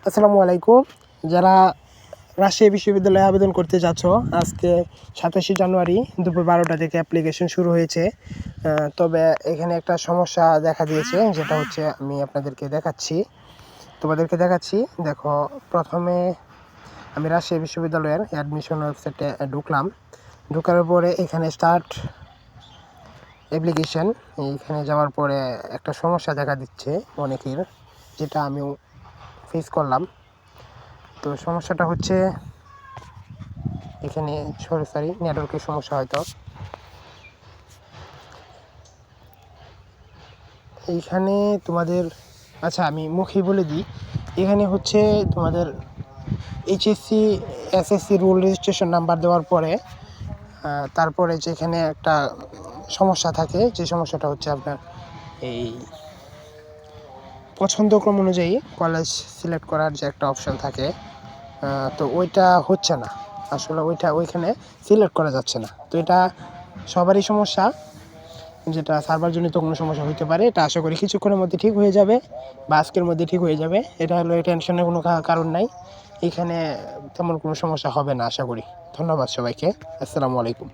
আসসালামু আলাইকুম। যারা রাজশাহী বিশ্ববিদ্যালয়ে আবেদন করতে যাচ্ছ, আজকে ২৭শে জানুয়ারি দুপুর ১২টা থেকে অ্যাপ্লিকেশন শুরু হয়েছে। তবে এখানে একটা সমস্যা দেখা দিয়েছে, যেটা হচ্ছে আমি আপনাদেরকে তোমাদেরকে দেখাচ্ছি। দেখো, প্রথমে আমি রাজশাহী বিশ্ববিদ্যালয়ের অ্যাডমিশন ওয়েবসাইটে ঢোকার পরে এখানে স্টার্ট অ্যাপ্লিকেশন, এইখানে যাওয়ার পরে একটা সমস্যা দেখা দিচ্ছে অনেকের, যেটা আমিও ফেস করলাম। তো সমস্যাটা হচ্ছে এখানে সরি নেটওয়ার্কের সমস্যা হয়তো। এইখানে তোমাদের আমি মুখেই বলে দিই, এখানে হচ্ছে তোমাদের HSC SSC rule registration number দেওয়ার পরে তারপরে যেখানে একটা সমস্যা থাকে, যে সমস্যাটা হচ্ছে আপনার এই পছন্দক্রম অনুযায়ী কলেজ সিলেক্ট করার যে একটা অপশান থাকে, তো ওইটা হচ্ছে না, আসলে ওইখানে সিলেক্ট করা যাচ্ছে না। তো এটা সবারই সমস্যা, যেটা সার্ভারজনিত কোনো সমস্যা হতে পারে। এটা আশা করি কিছুক্ষণের মধ্যে ঠিক হয়ে যাবে বা আজকের মধ্যে ঠিক হয়ে যাবে। এটা হলো টেনশনের কোনো কারণ নাই, এখানে তেমন কোনো সমস্যা হবে না আশা করি। ধন্যবাদ সবাইকে। আসসালামু আলাইকুম।